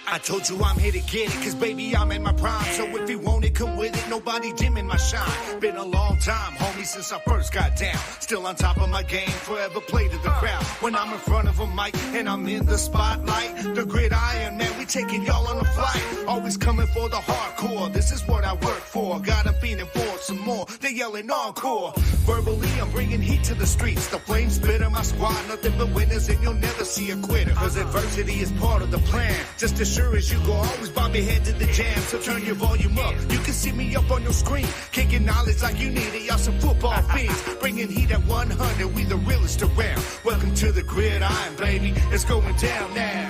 I told you I'm here to get it, cause baby I'm in my prime. So if you want it, come with it, nobody dimming my shine. Been a long time, homie, since I first got down. Still on top of my game, forever play to the crowd. When I'm in front of a mic and I'm in the spotlight, the gridiron, man, we taking y'all on a flight. Always coming for the hardcore, this is what I work for. Got a feeling for some more, they yelling encore. Verbally, I'm bringing heat to the streets. The flames spitter my squad, nothing but winners, and you'll never see a quitter. Cause adversity is part of the plan. Just as sure as you go, always bob your head to the jam. So turn your volume up, you can see me up on your screen. Kicking knowledge like you need it, y'all some football fiends. Bringing heat at 100, we the realest around. Welcome to the gridiron, baby, it's going down now.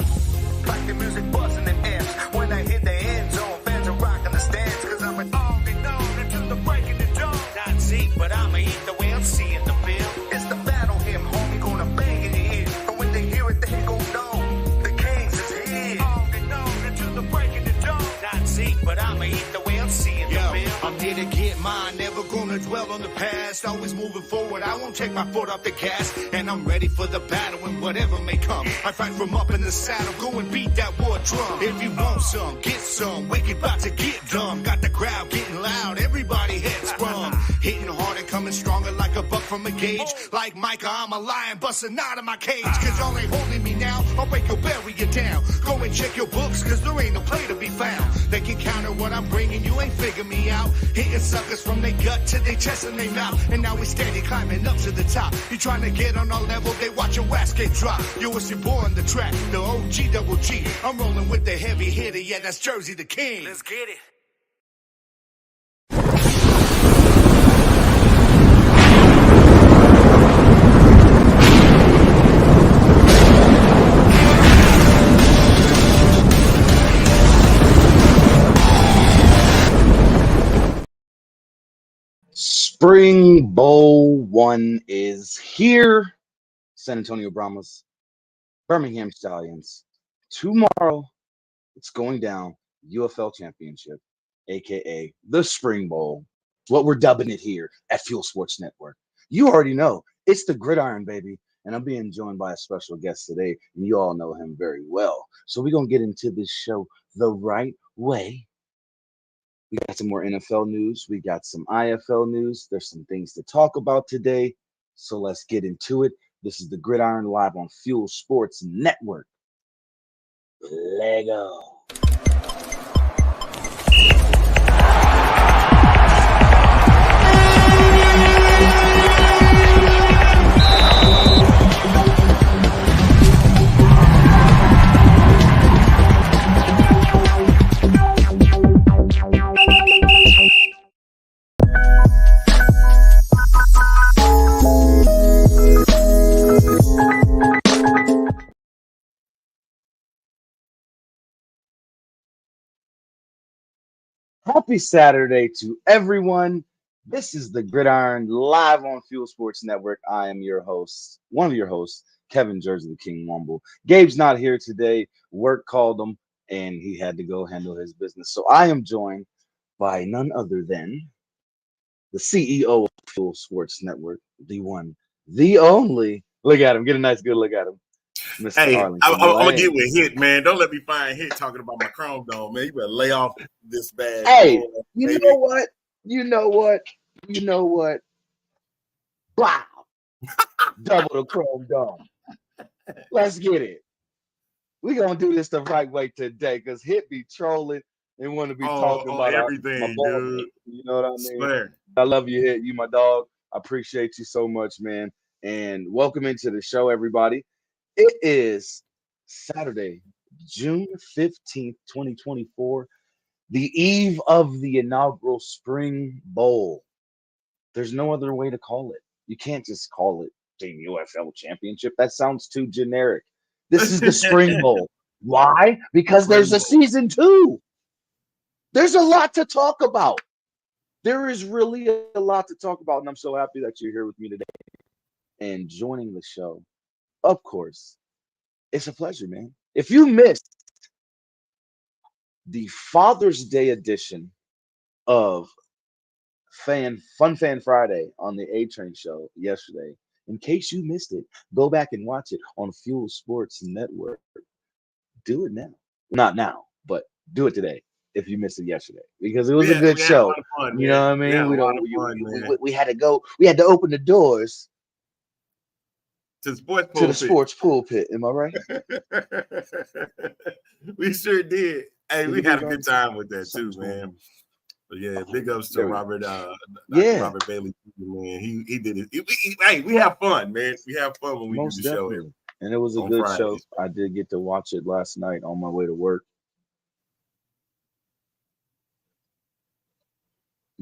Like the music buzzing in amps. When I hit the end zone, fans are rocking the stands. Cause I'm an all-day known until the break of the dawn. Not Zeke, but I'ma eat the way I'm seeing the film. It's the battle hymn, homie, gonna bang in your ear. And when they hear it, they gon' know the Kings is here. All-day known until the break of the dawn. Not Zeke, but I'ma eat the way I'm seeing the film. I'm here to get mine, never gonna dwell on the past. Always moving forward, I won't take my foot off the gas. And I'm ready for the battle and whatever may come. I fight from up in the saddle, go and beat that war drum. If you want some, get some, Wicked about to get dumb. Got the crowd getting loud, everybody head sprung. Hitting hard and coming stronger like a buck from a gauge. Like Micah, I'm a lion busting out of my cage. Cause y'all ain't holding me now, I'll break your bury you down. Go and check your books, cause there ain't no play to be found. They can counter what I'm bringing, you ain't figure me out. Hitting suckers from their gut to their chest and their mouth. And now we steady climbing up to the top. You trying to get on our level, they watch your ass get dropped. Yo, it's your boy on the track, the OG double G. I'm rolling with the heavy hitter, yeah, that's Jersey the King. Let's get it. Spring Bowl 1 is here. San Antonio Brahmas, Birmingham Stallions. Tomorrow, it's going down. UFL Championship, aka the Spring Bowl. What we're dubbing it here at Fuel Sports Network. You already know it's the gridiron, baby. And I'm being joined by a special guest today, and you all know him very well. So we're gonna get into this show the right way. We got some more NFL news. We got some IFL news. There's some things to talk about today. So let's get into it. This is the Gridiron Live on Fuel Sports Network. Lego. Happy Saturday to everyone. This is the Gridiron live on Fuel Sports Network. I am your host, one of your hosts, Kevin Jersey the King Wumble. Gabe's not here today. Work called him and he had to go handle his business. So I am joined by none other than the CEO of Fuel Sports Network, the one, the only. Look at him. Get a nice good look at him. Mr. Hey, Arlington. I'm gonna get with Hit, man. Don't let me find Hit talking about my Chrome Dome, man. You better lay off this bad. Hey, boy, you baby. know what? You know what? You know what? Wow. Double the Chrome Dome. Let's get it. We're gonna do this the right way today because Hit be trolling and want to be talking about everything, my ball dude. game. You know what I mean? Swear. I love you, Hit. You my dog. I appreciate you so much, man. And welcome into the show, everybody. It is Saturday, June 15th, 2024, the eve of the inaugural Spring Bowl. There's no other way to call it. You can't just call it the UFL Championship. That sounds too generic. This is the Spring Bowl. Why? Because there's a season 2. There's a lot to talk about. There is really a lot to talk about, and I'm so happy that you're here with me today and joining the show. Of course, it's a pleasure, man. If you missed the Father's Day edition of Fun Fan Friday on the A Train show yesterday, in case you missed it, go back and watch it on Fuel Sports Network. Do it now. Not now, but do it today if you missed it yesterday because it was a good we had a lot show. of fun, You know man. what I We had mean? a We lot don't. of fun, man. We had to go. We had to open the doors To the sports to the pulpit. sports pulpit. Am I right? We sure did. Hey, Did we we had get a good going? time with that too, Something's going man. on. But yeah, Oh, big ups to there we go. Robert, Dr. Yeah, Robert Bailey, man. He did it. Hey, we have fun, man. We have fun when we do most the show definitely. And it was a on good show. Fridays. I did get to watch it last night on my way to work.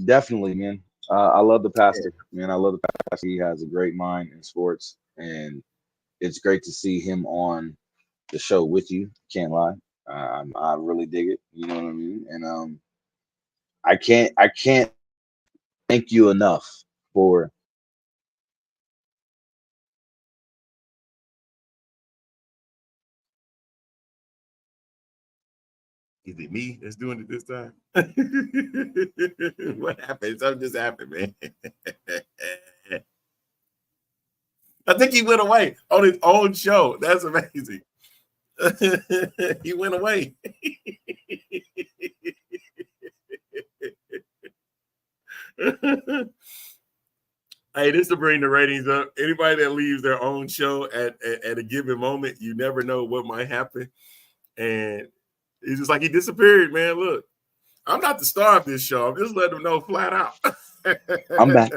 Definitely, man. I love the Yeah. pastor, man. I love the pastor. He has a great mind in sports, and it's great to see him on the show with you. Can't lie. I really dig it. You know what I mean? And I can't thank you enough for. Is it me that's doing it this time? What happened? Something just happened, man. I think he went away on his own show. That's amazing. He went away. Hey, this to bring the ratings up. Anybody that leaves their own show at a given moment, you never know what might happen. And it's just like he disappeared, man. Look, I'm not the star of this show. I'm just letting them know flat out. I'm back.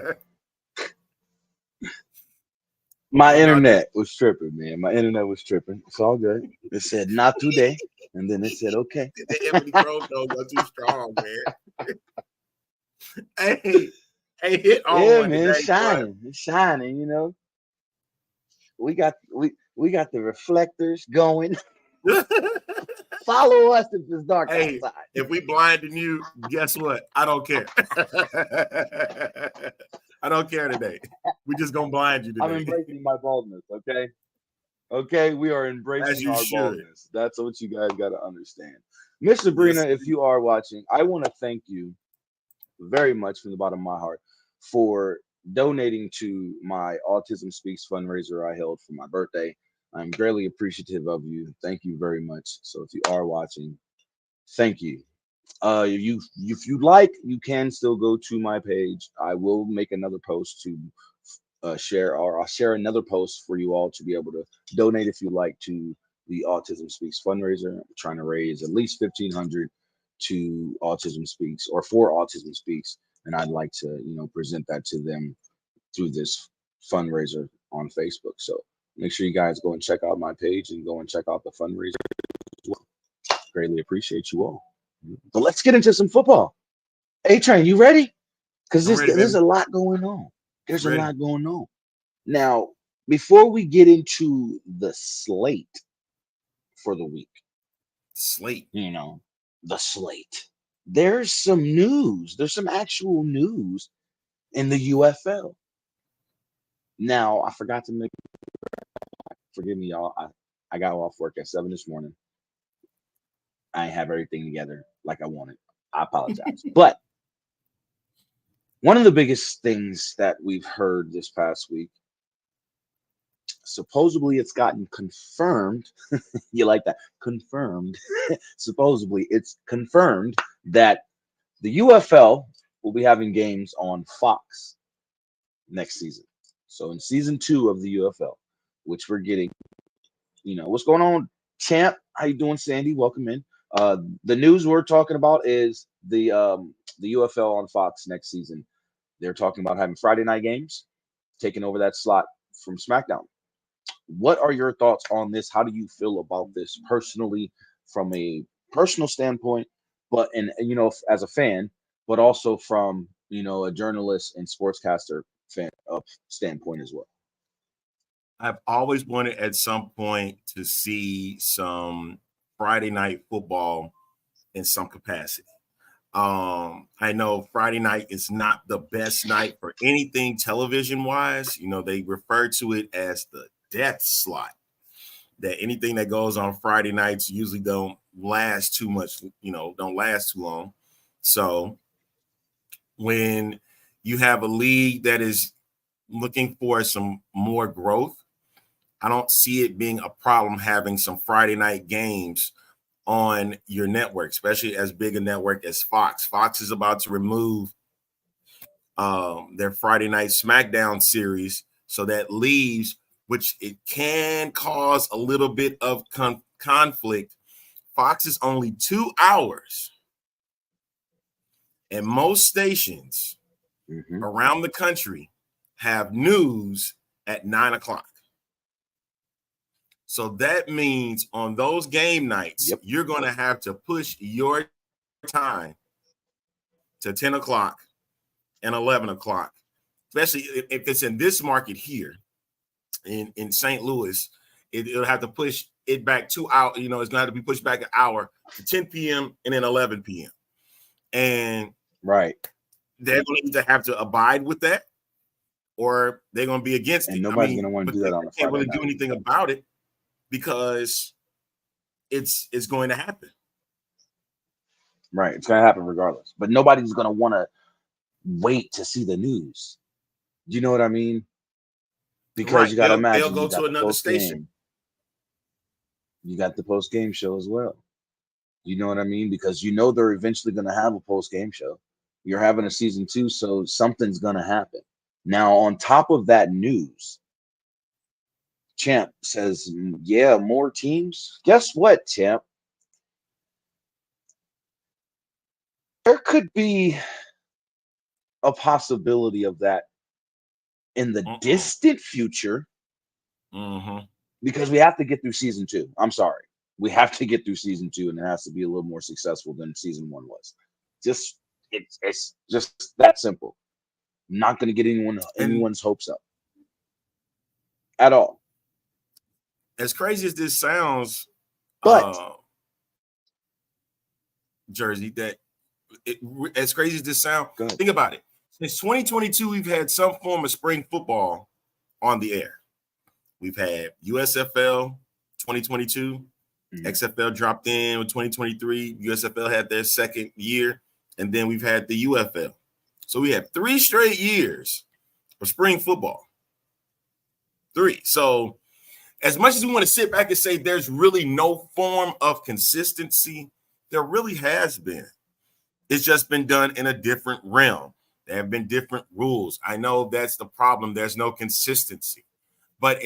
My Y'all just internet was tripping, man. My internet was tripping. It's all good. It said not today, and then it said okay. the Ebony Crow shows are too strong, man. Hey, hit on Yeah, one man, it's today, boy. shining. It's shining. You know, we got the reflectors going. Follow us if it's dark Hey, outside. if we blinding you, guess what? I don't care. I don't care today. We just gonna blind you I'm today, embracing my baldness. Okay. Okay, we are as embracing you our should. baldness. That's what you guys got to understand. Miss Yes, Sabrina, if you are watching, I want to thank you very much from the bottom of my heart for donating to my Autism Speaks fundraiser I held for my birthday. I'm greatly appreciative of you. Thank you very much. So if you are watching, thank you. You if you like, you can still go to my page. I will make another post to share, or I'll share another post for you all to be able to donate if you like to the Autism Speaks fundraiser. I'm trying to raise at least 1,500 to Autism Speaks, or for Autism Speaks, and I'd like to present that to them through this fundraiser on Facebook. So make sure you guys go and check out my page and go and check out the fundraiser as well. Greatly appreciate you all. But let's get into some football. A-Train, you ready? Because I'm ready, there's baby. a lot going on. There's a Ready. lot going on. Now, before we get into the slate for the week, Slate. the slate, there's some news. There's some actual news in the UFL. Now, I forgot to make, forgive me, y'all. I got off work at 7 this morning. I ain't have everything together like I wanted. I apologize. But one of the biggest things that we've heard this past week, supposedly it's gotten confirmed. You like that? Confirmed. Supposedly it's confirmed that the UFL will be having games on Fox next season. So in season 2 of the UFL, which we're getting, what's going on, champ? How you doing, Sandy? Welcome in. The news we're talking about is the UFL on Fox next season. They're talking about having Friday night games, taking over that slot from SmackDown. What are your thoughts on this? How do you feel about this personally, from a personal standpoint, but as a fan, but also from a journalist and sportscaster fan standpoint as well? I've always wanted at some point to see some Friday night football in some capacity. I know Friday night is not the best night for anything television wise. They refer to it as the death slot. That anything that goes on Friday nights usually don't last too much, don't last too long. So when you have a league that is looking for some more growth, I don't see it being a problem having some Friday night games on your network, especially as big a network as Fox. Fox is about to remove their Friday Night SmackDown series, so that leaves, which it can cause a little bit of conflict. Fox is only 2 hours, and most stations around the country have news at 9 o'clock. So that means on those game nights, you're going to have to push your time to 10 o'clock and 11 o'clock, especially if it's in this market here in St. Louis. It'll have to push it back 2 hours. It's going to have to be pushed back an hour to 10 p.m. and then 11 p.m. And they're going to have to abide with that, or they're going to be against it. Nobody's going to want to do that on a Friday night. Can't really do anything about it because it's going to happen. Right. It's going to happen regardless. But nobody's going to want to wait to see the news. Do you know what I mean? Because you got to imagine they'll go to another station. You got the post-game show as well. You know what I mean? Because they're eventually going to have a post-game show. You're having a season 2, so something's going to happen. Now, on top of that news, Champ says, yeah, more teams. Guess what, Champ? There could be a possibility of that in the distant future because we have to get through season 2. I'm sorry. We have to get through season 2, and it has to be a little more successful than season 1 was. It's just that simple. I'm not going to get anyone's hopes up at all. As crazy as this sounds, but Jersey, as crazy as this sounds, think about it. Since 2022, we've had some form of spring football on the air. We've had USFL 2022, XFL dropped in with 2023. USFL had their second year, and then we've had the UFL. So we have 3 straight years of spring football. 3. So as much as we want to sit back and say there's really no form of consistency, there really has been. It's just been done in a different realm. There have been different rules. I know that's the problem. There's no consistency. But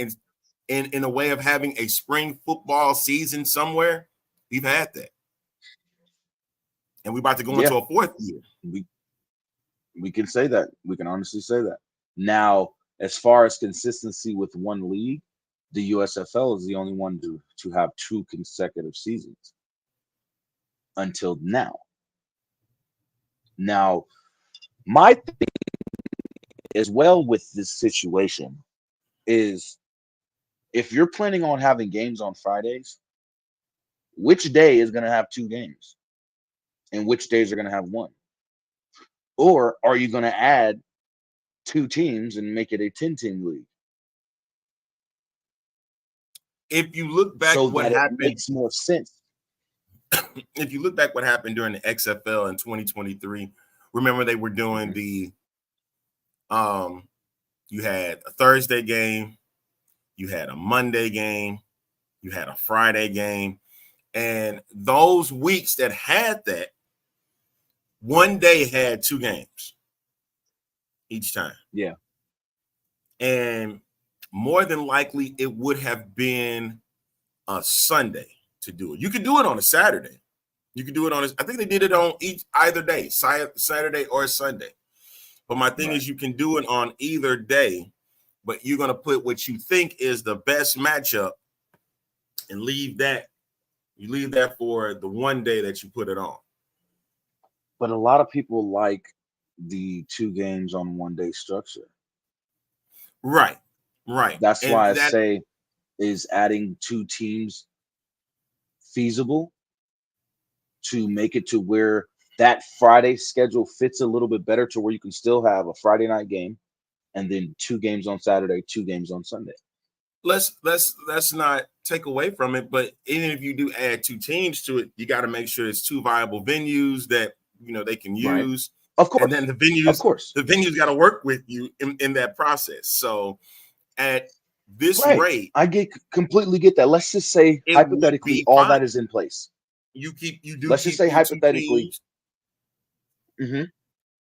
in a way of having a spring football season somewhere, we've had that. And we're about to go into a 4th year. We can say that. We can honestly say that. Now, as far as consistency with one league, the USFL is the only one to have 2 consecutive seasons until now. Now, my thing as well with this situation is if you're planning on having games on Fridays, which day is going to have 2 games? And which days are going to have 1? Or are you going to add 2 teams and make it a 10-team league? If you look back, what happened makes more sense. If you look back, what happened during the XFL in 2023, remember they were doing the you had a Thursday game, you had a Monday game, you had a Friday game, and those weeks that had that, one day had 2 games each time. Yeah. And more than likely, it would have been a Sunday to do it. You could do it on a Saturday. You could do it on I think they did it on either day, Saturday or Sunday. But my thing is you can do it on either day, but you're going to put what you think is the best matchup and leave that. You leave that for the one day that you put it on. But a lot of people like the 2 games on one day structure. Right. That's why I say, is adding 2 teams feasible to make it to where that Friday schedule fits a little bit better to where you can still have a Friday night game and then 2 games on Saturday, 2 games on Sunday. Let's not take away from it, but even if you do add 2 teams to it, you got to make sure it's 2 viable venues that they can use. Right. Of course. And then the venues got to work with you in that process. So at this rate, I completely get that. Let's just say hypothetically all that is in place. you do let's just keep say your two hypothetically. teams. Mm-hmm.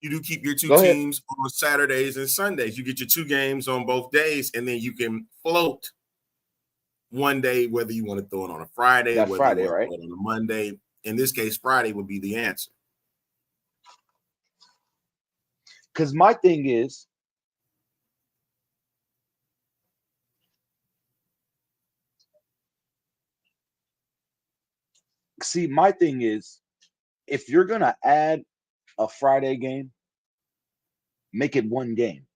You do keep your two Go ahead. teams on Saturdays and Sundays. You get your 2 games on both days, and then you can float one day, whether you want to throw it on a Friday, That whether Friday, you want right? to throw it on a Monday. In this case, Friday would be the answer. Because my thing is, if you're gonna add a Friday game, make it one game.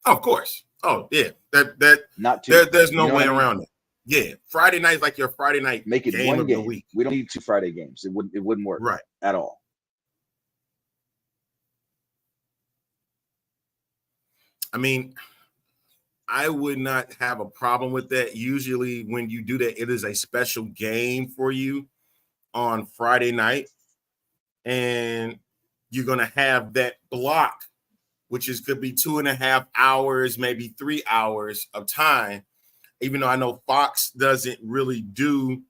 Of course. Oh yeah, that not two. There's no You know way what I mean? around it. Yeah, Friday night's like your Friday night. Make it game one of game. the week. We don't need 2 Friday games. It wouldn't work Right at all. I mean, I would not have a problem with that. Usually, when you do that, it is a special game for you on Friday night, and you're gonna have that block, which could be 2.5 hours, maybe 3 hours of time. Even though I know Fox doesn't really do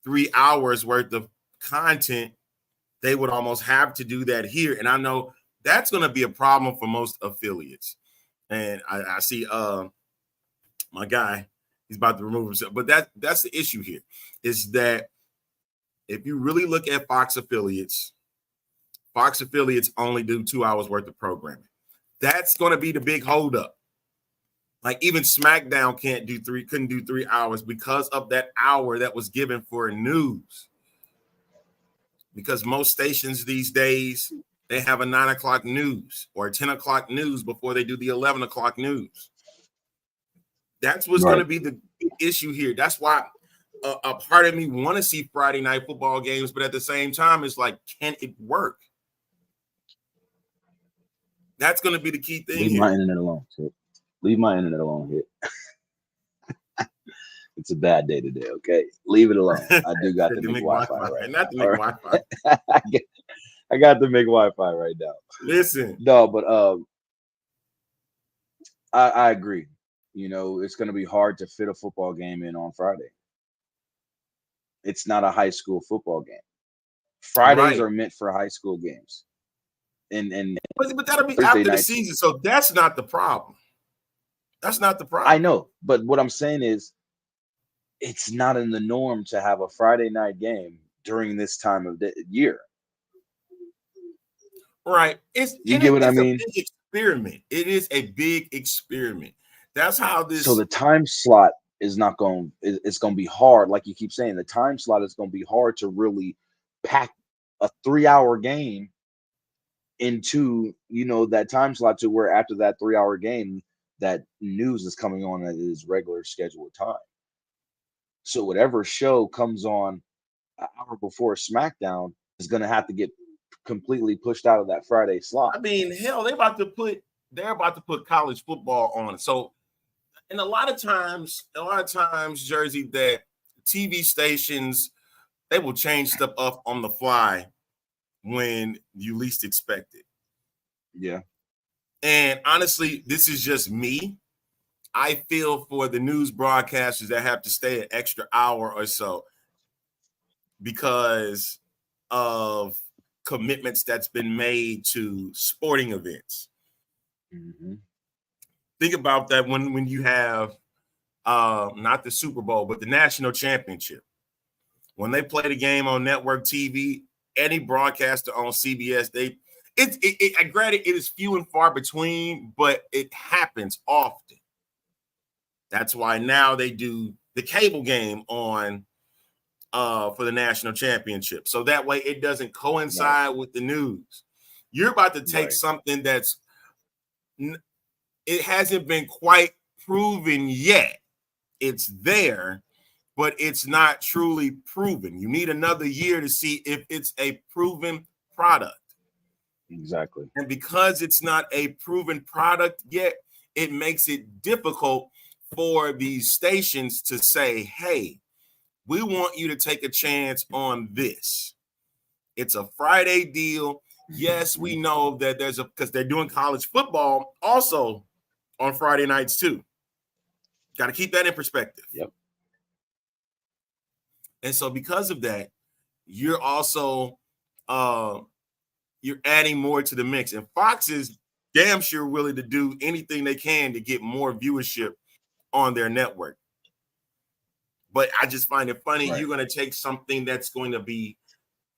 3 hours worth of content, they would almost have to do that here. And I know that's going to be a problem for most affiliates. And I see my guy, he's about to remove himself. But that's the issue here, is that if you really look at Fox affiliates only do 2 hours worth of programming. That's going to be the big holdup. Like even SmackDown couldn't do 3 hours because of that hour that was given for news. Because most stations these days, they have a 9 o'clock news or a 10 o'clock news before they do the 11 o'clock news. That's what's going to be the issue here. That's why a part of me want to see Friday night football games, but at the same time, it's like, can it work? That's going to be the key thing. Leave my internet alone. Leave my internet alone here. It's a bad day today, okay? Leave it alone. I do got the big Wi-Fi right now. Not the big Wi-Fi. I got the big Wi-Fi right now. Listen. No, but I agree. You know, it's going to be hard to fit a football game in on Friday. It's not a high school football game. Fridays are meant for high school games. But that'll be after the season, so that's not the problem. That's not the problem. I know, but what I'm saying is, it's not in the norm to have a Friday night game during this time of the year. Right. You get what I mean? It's a big experiment. It is a big experiment. That's how this. So the time slot is not going. It's going to be hard, like you keep saying. The time slot is going to be hard to really pack a 3-hour game into, you know, that time slot, to where after that 3-hour game, that news is coming on at its regular scheduled time. So whatever show comes on an hour before SmackDown is going to have to get completely pushed out of that Friday slot. I mean, hell, they're about to put college football on. So, and a lot of times, Jersey, that TV stations, they will change stuff up on the fly when you least expect it. Yeah. And honestly, this is just me. I feel for the news broadcasters that have to stay an extra hour or so because of commitments that's been made to sporting events. Mm-hmm. Think about that when you have not the Super Bowl, but the national championship. When they play the game on network TV, any broadcaster on CBS, granted, it is few and far between, but it happens often. That's why now they do the cable game on for the national championship. So that way it doesn't coincide with the news. You're about to take something that's, it hasn't been quite proven yet. It's there, but it's not truly proven. You need another year to see if it's a proven product. Exactly. And because it's not a proven product yet, it makes it difficult for these stations to say, hey, we want you to take a chance on this. It's a Friday deal. Yes, we know that because they're doing college football also on Friday nights too. Got to keep that in perspective. Yep. And so because of that, you're also you're adding more to the mix. And Fox is damn sure willing to do anything they can to get more viewership on their network. But I just find it funny. Right. You're going to take something that's going to be,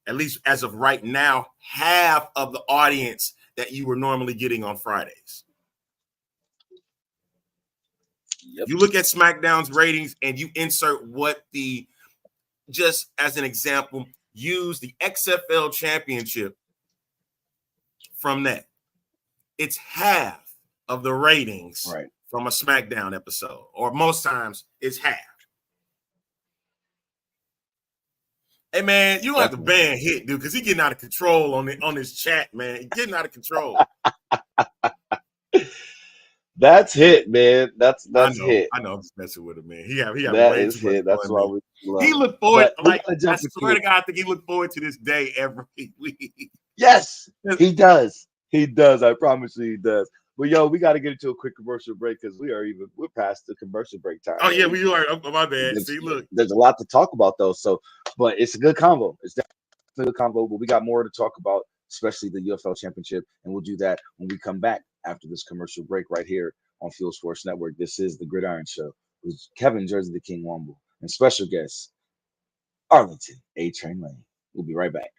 at least as of right now, half of the audience that you were normally getting on Fridays. Yep. You look at SmackDown's ratings and you insert what just as an example, use the XFL championship from that. It's half of the ratings from a SmackDown episode, or most times it's half. Hey man, you don't have to ban Hit, dude, because he's getting out of control on his chat, man. He's getting out of control. That's Hit, man. That's Hit. I know I'm just messing with him, man. He have that is Hit. That's why we love. He looked forward. Like I swear to God, I think he looked forward to this day every week. Yes, he does. He does. I promise you, he does. But yo, we got to get into a quick commercial break because we're past the commercial break time. Oh yeah, we are. Oh, my bad. See, look, there's a lot to talk about though. So, but it's a good combo. It's definitely a good combo. But we got more to talk about, especially the UFL Championship, and we'll do that when we come back after this commercial break right here on Fuel Sports Network. This is the Gridiron Show with Kevin Jersey the King Womble and special guest Arlington A-Train Lane. We'll be right back.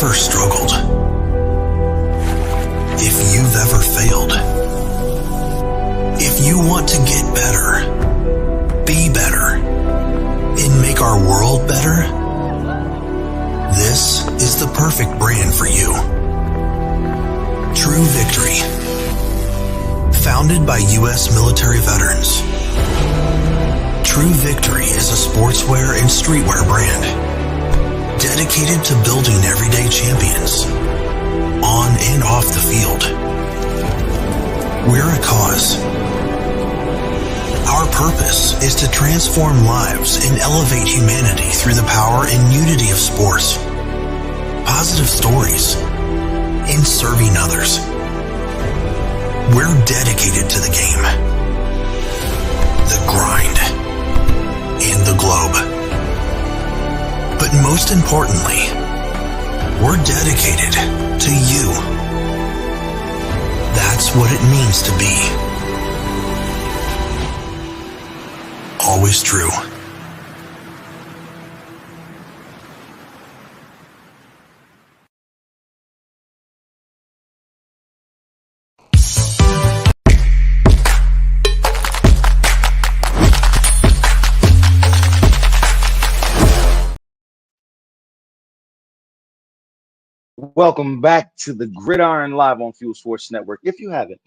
Ever struggled, if you've ever failed, if you want to get better, be better, and make our world better, this is the perfect brand for you. True Victory. Founded by U.S. military veterans, True Victory is a sportswear and streetwear brand dedicated to building everyday champions, on and off the field. We're a cause. Our purpose is to transform lives and elevate humanity through the power and unity of sports, positive stories, and serving others. We're dedicated to the game, the grind, and the globe. But most importantly, we're dedicated to you. That's what it means to be always true. Welcome back to the Gridiron Live on Fuel Sports Network. If you haven't,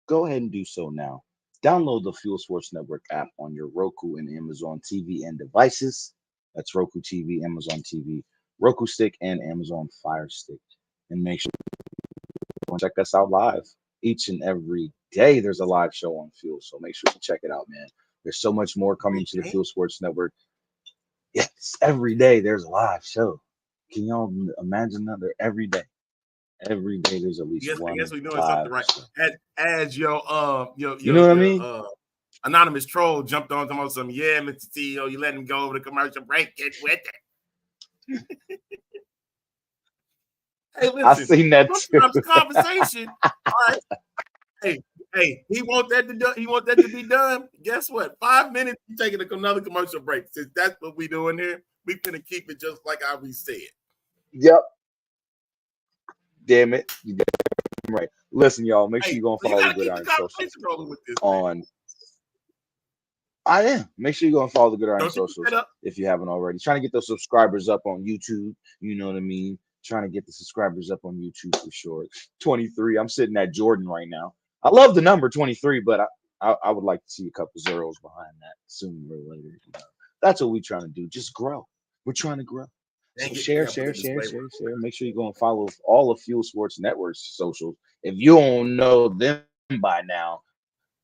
go ahead and do so now. Download the Fuel Sports Network app on your Roku and Amazon TV and devices. That's Roku TV, Amazon TV, Roku Stick, and Amazon Fire Stick. And make sure you check us out live. Each and every day there's a live show on Fuel, so make sure you check it out, man. There's so much more coming to the Fuel Sports Network. Yes, every day there's a live show. Can y'all imagine that? Every day there's at least one. I guess we're doing something right. As you know what I mean? Anonymous troll jumped on to some, yeah, Mr. CEO, you let him go over the commercial break. Get with it. Hey, listen, I seen that too. Conversation. All right. Hey, he want that to be done. Guess what? 5 minutes, you taking another commercial break. Since that's what we doing here, we finna keep it just like how we said. Yep. Damn it. You got it right. Listen, y'all, make sure you go and follow the Gridiron Social on. I am. Make sure you go and follow the Gridiron Socials if you haven't already. Trying to get those subscribers up on YouTube. You know what I mean? Trying to get the subscribers up on YouTube for sure. 23. I'm sitting at Jordan right now. I love the number 23, but I would like to see a couple zeros behind that sooner or later. You know? That's what we're trying to do. Just grow. We're trying to grow. So share. Make sure you go and follow all of Fuel Sports Network's socials. If you don't know them by now,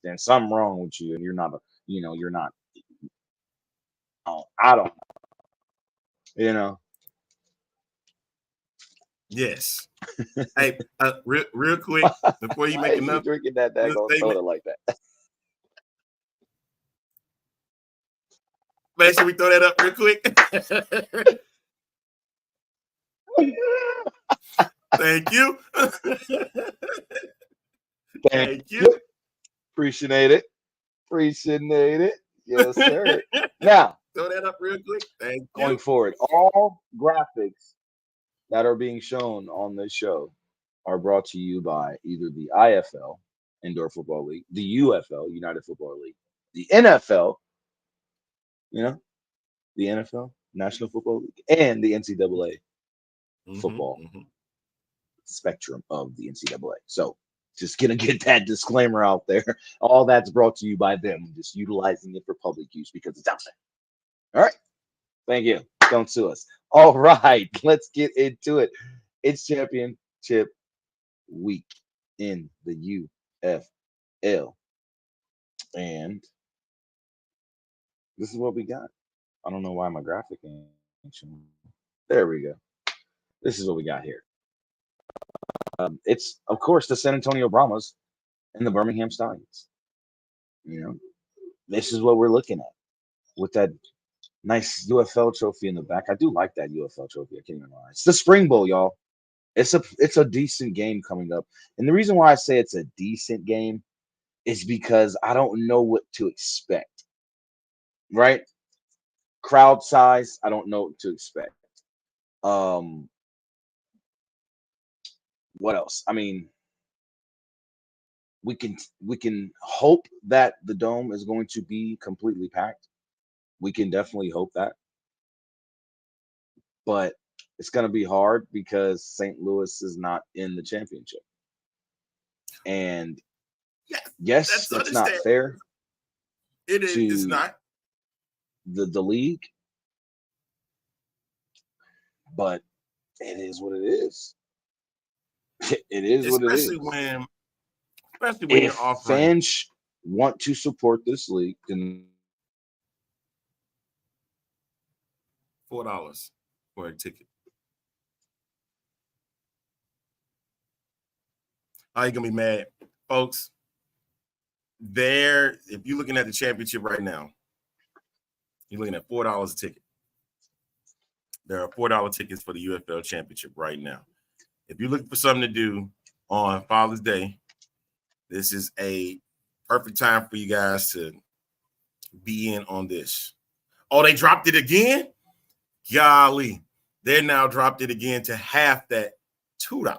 then something wrong with you, and you're not you're not. Oh, I don't know. Yes. Hey, real quick before you make another drinking that soda like that. Make sure we throw that up real quick. Thank you. Thank you. Appreciate it. Yes, sir. Now, throw that up real quick. Thank you. Going forward, all graphics that are being shown on this show are brought to you by either the IFL, Indoor Football League, the UFL, United Football League, the NFL, the NFL, National Football League, and the NCAA football spectrum of the NCAA. So just gonna get that disclaimer out there. All that's brought to you by them, just utilizing it for public use because it's out there. All right. Thank you. Don't sue us. All right, let's get into it. It's championship week in the UFL. And this is what we got. I don't know why my graphic ain't showing. There we go. This is what we got here. It's, of course, the San Antonio Brahmas and the Birmingham Stallions. This is what we're looking at with that nice UFL trophy in the back. I do like that UFL trophy. I can't even lie. It's the Spring Bowl, y'all. It's a decent game coming up. And the reason why I say it's a decent game is because I don't know what to expect. Right? Crowd size, I don't know what to expect. What else? I mean, we can hope that the dome is going to be completely packed. We can definitely hope that. But it's going to be hard because St. Louis is not in the championship. And yes, that's not fair. It is. It's not. The league. But it is what it is. It is what it is. Especially when you're offering. Fans want to support this league, then $4 for a ticket. How you gonna be mad, folks? If you're looking at the championship right now, you're looking at $4 a ticket. There are $4 tickets for the UFL championship right now. If you're looking for something to do on Father's Day, this is a perfect time for you guys to be in on this. Oh, they dropped it again? Golly, they now dropped it again to half that, $2.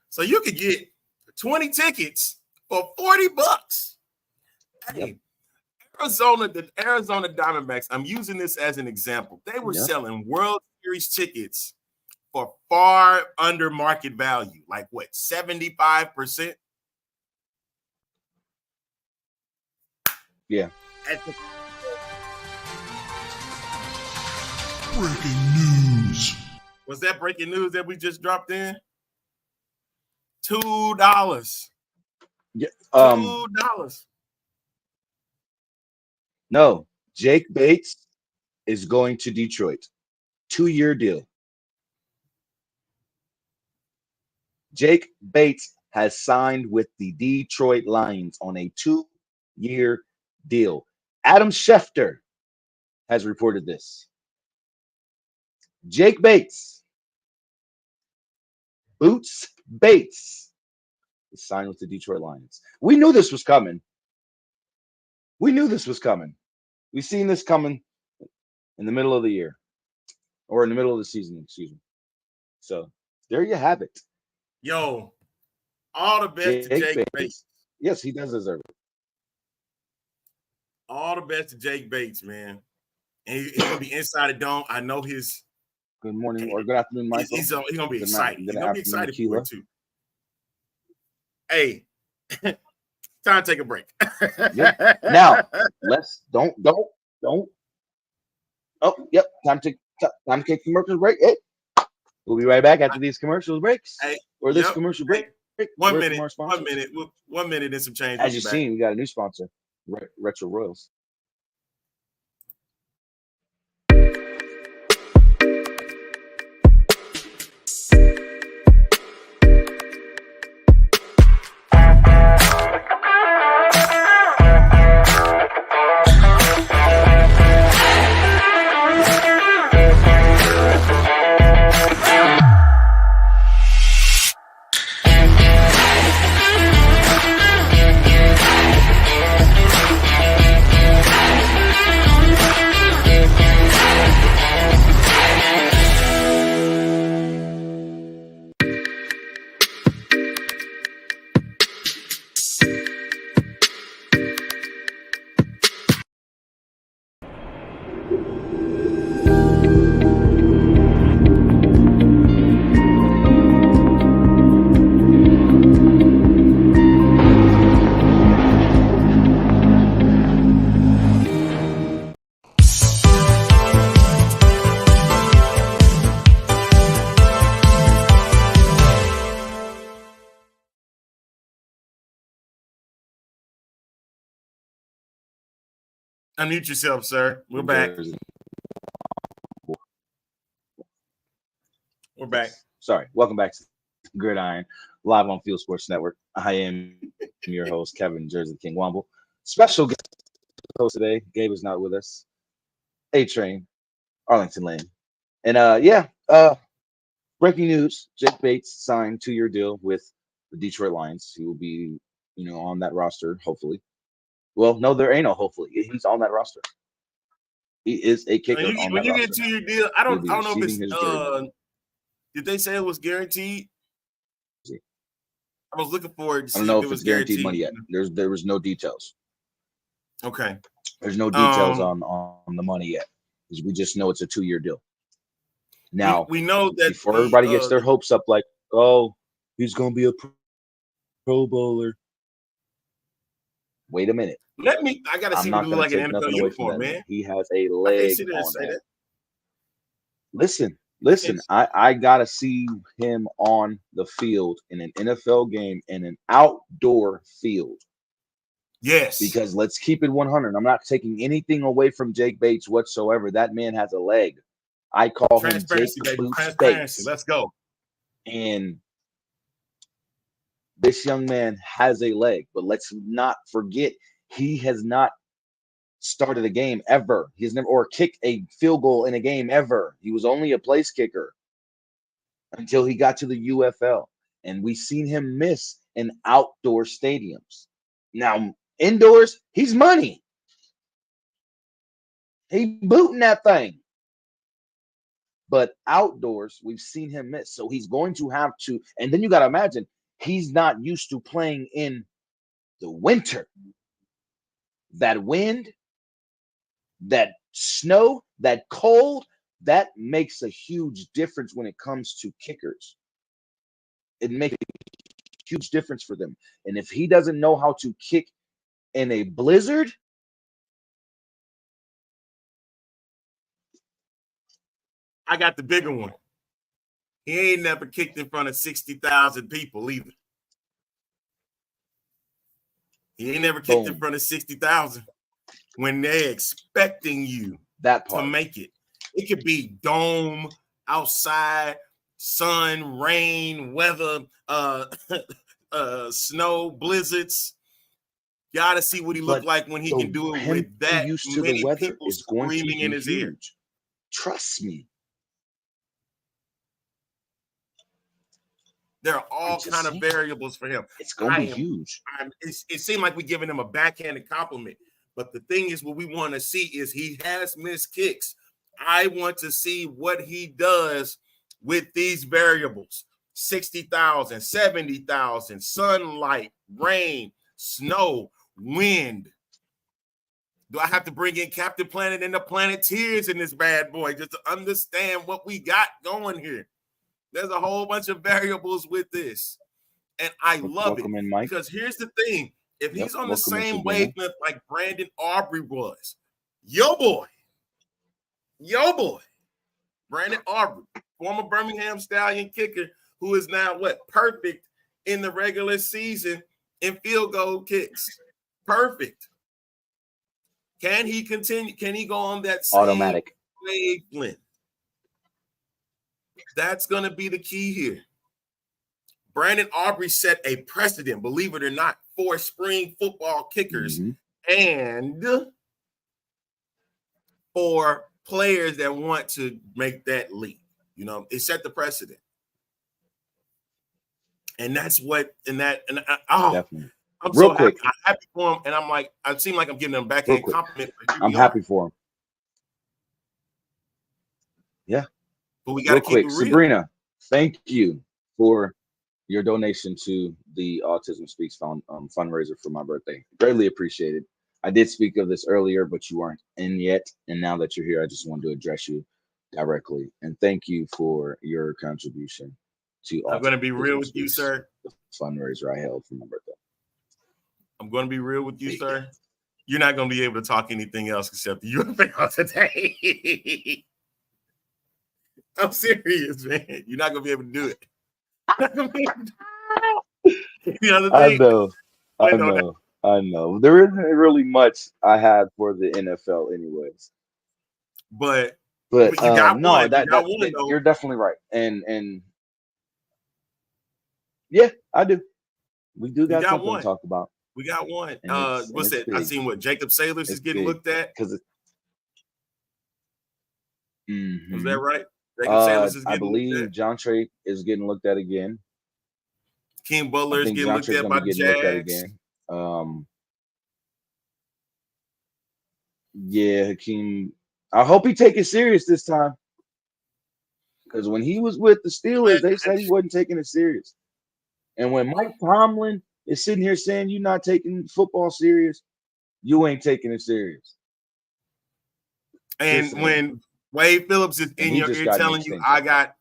So you could get 20 tickets for $40. Hey, the Arizona Diamondbacks, I'm using this as an example. They were selling World Series tickets for far under market value, like what, 75%? Yeah. Breaking news. Was that breaking news that we just dropped in? $2. Yeah. $2. No, Jake Bates is going to Detroit. 2-year deal. Jake Bates has signed with the Detroit Lions on a 2-year deal. Adam Schefter has reported this. Jake Bates, Boots Bates, is signed with the Detroit Lions. We knew this was coming. We've seen this coming in the middle of the year, or in the middle of the season, excuse me. So there you have it. Yo, all the best to Jake Bates. Yes, he does deserve it. All the best to Jake Bates, man. And he's gonna be inside the dome. I know his Good morning or good afternoon, Michael. He's going to be Good excited. He's going to be afternoon, excited for it, too. Hey, time to take a break. Yep. Now, don't. Oh, yep. Time to take commercial break. Hey, we'll be right back after these commercial breaks. Hey, this commercial break. One minute and some change. As you've seen, we got a new sponsor, Retro Royals. Unmute yourself, sir. We're back. We're back. Sorry. Welcome back to Gridiron, live on Field Sports Network. I am your host, Kevin Jersey King Womble. Special guest host today. Gabe is not with us. A-Train, Arlington Lane. And breaking news, Jake Bates signed 2-year deal with the Detroit Lions. He will be, on that roster, hopefully. Well, no, there ain't no hopefully. He's on that roster. He is a kicker. When you get 2-year deal, I don't know if it's did they say it was guaranteed? I was looking forward to see I don't know if if it it's was guaranteed money yet. There was no details. Okay. There's no details on the money yet. We just know it's a 2-year deal. Now we know that before everybody gets their hopes up, like, oh, he's gonna be a Pro Bowler. Wait a minute. I gotta see what he looks like in an NFL uniform, man. He has a leg on that. Listen. I gotta see him on the field in an NFL game in an outdoor field. Yes. Because let's keep it 100. I'm not taking anything away from Jake Bates whatsoever. That man has a leg. I call him Jake Bates. Let's go. And this young man has a leg, but let's not forget he has not started a game ever. He's never or kicked a field goal in a game ever. He was only a place kicker until he got to the UFL, and we've seen him miss in outdoor stadiums. Now, indoors, he's money. He booting that thing. But outdoors, we've seen him miss. So he's going to have to, and then you got to imagine, he's not used to playing in the winter. That wind, that snow, that cold, that makes a huge difference when it comes to kickers. It makes a huge difference for them. And if he doesn't know how to kick in a blizzard, I got the bigger one. He ain't never kicked in front of 60,000 people either. He ain't never kicked in front of 60,000 when they're expecting you to make it. It could be dome, outside, sun, rain, weather, snow, blizzards. You got to see what he looked like when he can do it with that used to many the weather people is going to screaming be in his ear. huge. Trust me. There are all kind of variables for him. It's going to be huge. It seemed like we're giving him a backhanded compliment. But the thing is, what we want to see is he has missed kicks. I want to see what he does with these variables. 60,000, 70,000, sunlight, rain, snow, wind. Do I have to bring in Captain Planet and the Planeteers in this bad boy just to understand what we got going here? There's a whole bunch of variables with this. And I love it. In, Mike. Because here's the thing. If he's on the same wavelength like Brandon Aubrey was, yo boy, Brandon Aubrey, former Birmingham Stallion kicker, who is now perfect in the regular season in field goal kicks. Perfect. Can he continue? Can he go on that same automatic wavelength? That's going to be the key here. Brandon Aubrey set a precedent, believe it or not, for spring football kickers and for players that want to make that leap. You know, it set the precedent. And that's what, definitely. I'm real so quick. Happy. I'm happy for him. And I'm like, I seem like I'm giving him a backhand compliment. I'm happy for him. Yeah. But we got to keep it real. Sabrina, thank you for your donation to the Autism Speaks fundraiser for my birthday. Greatly appreciated. I did speak of this earlier, but you weren't in yet. And now that you're here, I just wanted to address you directly. And thank you for your contribution to I'm going to be real with you, sir. The fundraiser I held for my birthday. I'm going to be real with you, sir. You're not going to be able to talk anything else except the UFL today. I'm serious, man. You're not going to be able to do it. I know. There isn't really much I have for the NFL, anyways. But you got one. You're definitely right. And yeah, I do. We do got something to talk about. We got one. What's that? I seen what Jacob Sailors is getting looked at. Because was that right? Jacob Sailors is getting I believe John Trey is getting looked at again. King Butler is getting looked at by the Jags. Yeah, Hakeem. I hope he take it serious this time. Because when he was with the Steelers, they said he wasn't taking it serious. And when Mike Tomlin is sitting here saying you're not taking football serious, you ain't taking it serious. And when Wade Phillips is in your ear telling you, I got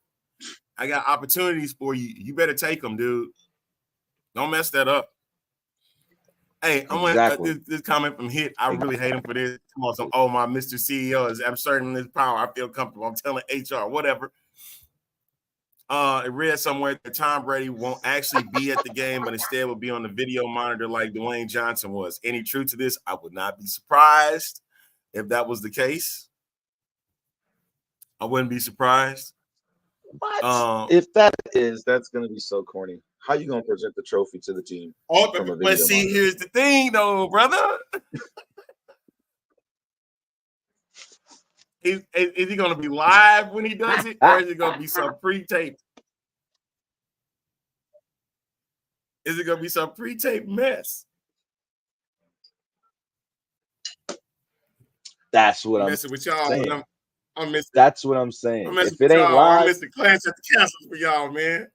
opportunities for you, you better take them, dude. Don't mess that up. Hey, I want this comment from Hit. I really hate him for this. Come on, my Mr. CEO is asserting his power. I feel comfortable. I'm telling HR, whatever. It read somewhere that Tom Brady won't actually be at the game, but instead will be on the video monitor like Dwayne Johnson was. Any truth to this? I would not be surprised if that was the case. I wouldn't be surprised. What? If that is, that's going to be so corny. How you going to present the trophy to the team? But see, here's the thing, though, brother. Is he going to be live when he does it, or is it going to be some pre-tape? Is it going to be some pre-tape mess? That's what I'm messing with y'all. Saying. I'm missing. That's what I'm saying. If it ain't live, I'm missing Clash at the Castle for y'all, man.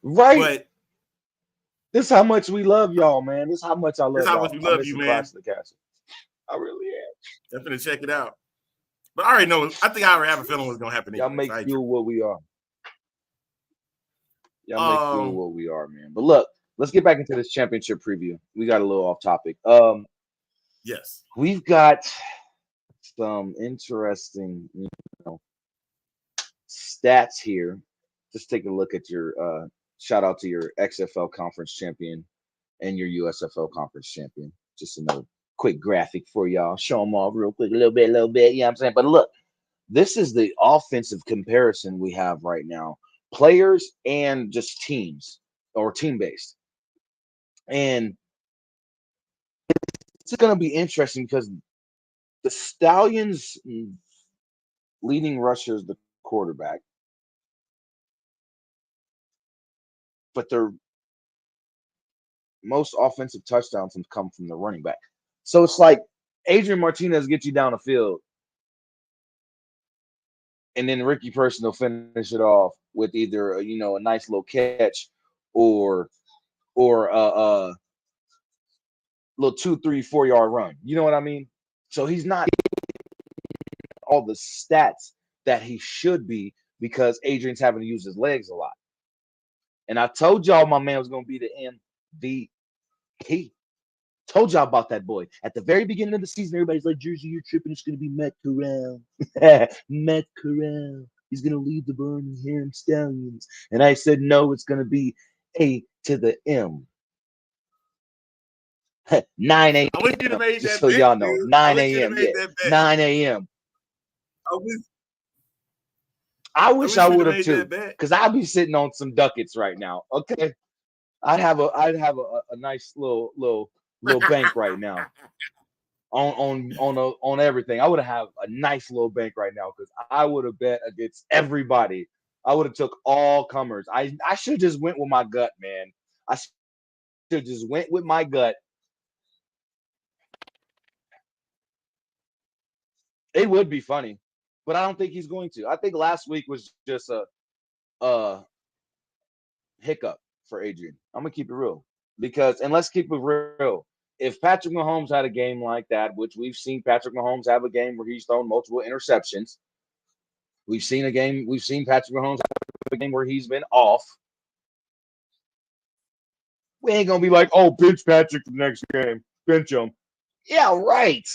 Right. But this is how much we love y'all, man. This is how much I love y'all. This is how much we love you, man. The Castle. I really am. Definitely check it out. But I already know. I think I already have a feeling what's going to happen. Y'all make fuel what we are. Y'all make fuel what we are, man. But look, let's get back into this championship preview. We got a little off topic. Yes. We've got some interesting, stats here. Just take a look at your shout out to your XFL conference champion and your USFL conference champion. Just another quick graphic for y'all. Show them all real quick, a little bit. You know what I'm saying? But look, this is the offensive comparison we have right now. Players and just teams or team-based. And it's going to be interesting because the Stallions' leading rusher is the quarterback. But their most offensive touchdowns have come from the running back. So it's like Adrian Martinez gets you down the field, and then Ricky Person will finish it off with either a nice little catch or little 2, 3, 4 yard run. You know what I mean? So he's not all the stats that he should be because Adrian's having to use his legs a lot. And I told y'all my man was going to be the MVP. Told y'all about that boy. At the very beginning of the season, everybody's like, Jersey, you're tripping. It's going to be Matt Corral. Matt Corral. He's going to lead the Birmingham Stallions. And I said, no, it's going to be A to the M. 9 a.m. I wish you'd have made Just that so bet, y'all know. dude. 9 a.m. Yeah. 9 a.m. I wish I would have too, because I'd be sitting on some ducats right now. Okay, I'd have a nice little bank right now on everything. I would have a nice little bank right now because I would have bet against everybody. I would have took all comers. I should have just went with my gut, man. I should have just went with my gut. It would be funny, but I don't think he's going to. I think last week was just a hiccup for Adrian. I'm gonna keep it real and let's keep it real. If Patrick Mahomes had a game like that, which we've seen Patrick Mahomes have a game where he's thrown multiple interceptions, we've seen Patrick Mahomes have a game where he's been off. We ain't gonna be like, oh, bench Patrick the next game, bench him. Yeah, right.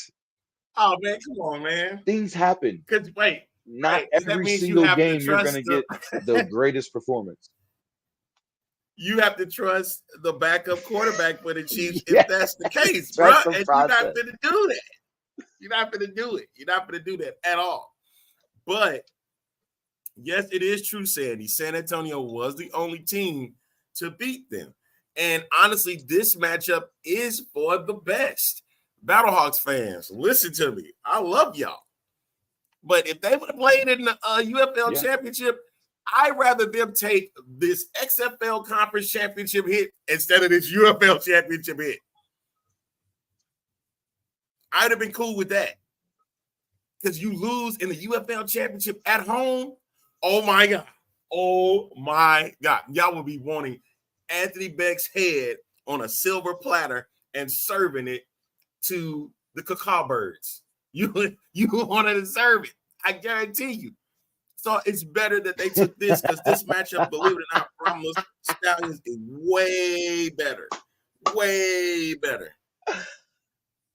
Oh man, come on, man. Things happen. Not every single game you're gonna get the greatest performance. You have to trust the backup quarterback for the Chiefs if that's the case, bro. And you're not going to do that. You're not going to do it. You're not going to do that at all. But yes, it is true, Sandy. San Antonio was the only team to beat them. And honestly, this matchup is for the best. Battlehawks fans, listen to me. I love y'all. But if they would have played in the UFL championship, I'd rather them take this XFL conference championship hit instead of this UFL championship hit. I'd have been cool with that. Because you lose in the UFL championship at home. Oh my God. Oh my God. Y'all will be wanting Anthony Beck's head on a silver platter and serving it to the Cacao Birds. You want to deserve it. I guarantee you. So it's better that they took this because this matchup, believe it or not, from the Stallions is way better. Way better.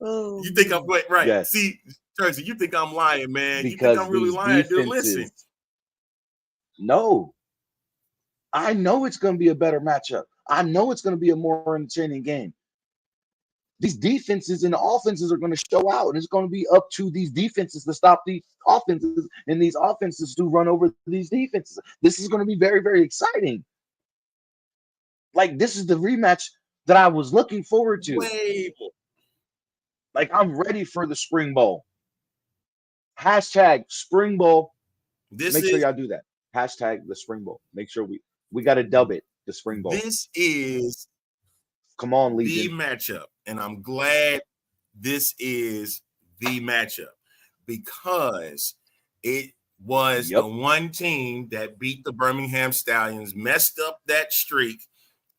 Oh. You think I'm right? Yes. See, Jersey, you think I'm lying, man. Because you think I'm really lying, dude. Listen. No. I know it's going to be a better matchup. I know it's going to be a more entertaining game. These defenses and the offenses are going to show out, and it's going to be up to these defenses to stop these offenses and these offenses to run over these defenses. This is going to be very, very exciting. Like, this is the rematch that I was looking forward to. Like, I'm ready for the Spring Bowl. Hashtag Spring Bowl. Make sure y'all do that. Hashtag the Spring Bowl. Make sure we got to dub it the Spring Bowl. This is come on, Legion. The matchup. And I'm glad this is the matchup because it was the one team that beat the Birmingham Stallions, messed up that streak,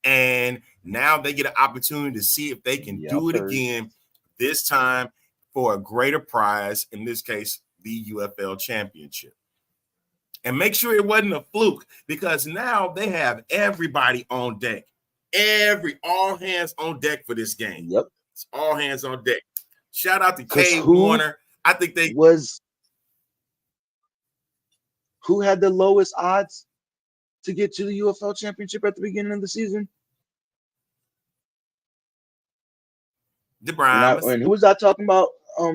and now they get an opportunity to see if they can do it again, this time for a greater prize, in this case, the UFL championship. And make sure it wasn't a fluke because now they have everybody on deck. All hands on deck for this game. Yep. It's all hands on deck. Shout out to Cade Warner. I think who had the lowest odds to get to the UFL championship at the beginning of the season? The Browns. And who was I talking about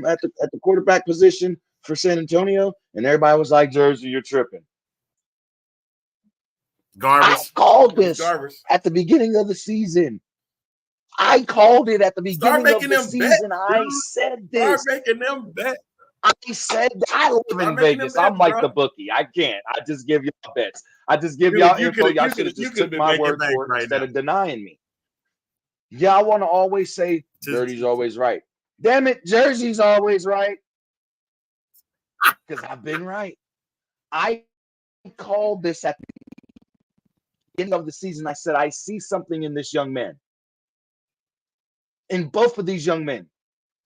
at the quarterback position for San Antonio? And everybody was like, Jersey, you're tripping. Garbage. I called this at the beginning of the season. I called it at the beginning of the season. I said this. Start making them bet. I said I live in Vegas. I'm like the bookie. I can't. I just give y'all bets. I just give y'all info. Y'all should have just took my word for it instead of denying me. Y'all want to always say Jersey's always right. Damn it, Jersey's always right. Because I've been right. I called this at the beginning of the season. I said, I see something in this young man. in both of these young men.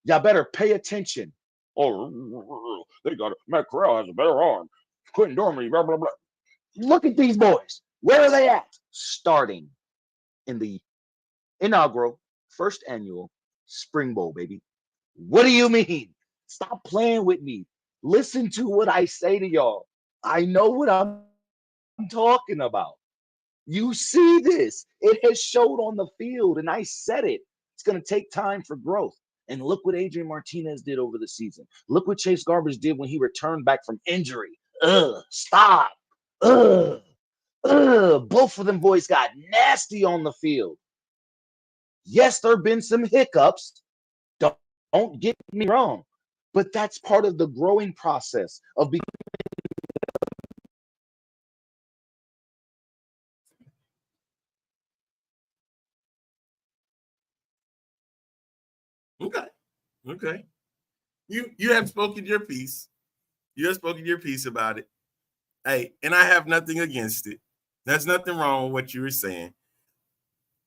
Y'all better pay attention. Oh, they got it. Matt Corral has a better arm. Quentin Dormady, blah, blah, blah. Look at these boys. Where are they at? Starting in the inaugural first annual Spring Bowl, baby. What do you mean? Stop playing with me. Listen to what I say to y'all. I know what I'm talking about. You see this. It has showed on the field, and I said it. It's going to take time for growth. And look what Adrian Martinez did over the season. Look what Chase Garbage did when he returned back from injury. Stop. Both of them boys got nasty on the field. Yes, there have been some hiccups. Don't get me wrong. But that's part of the growing process of becoming. Okay. You have spoken your piece. You have spoken your piece about it. Hey, and I have nothing against it. There's nothing wrong with what you were saying.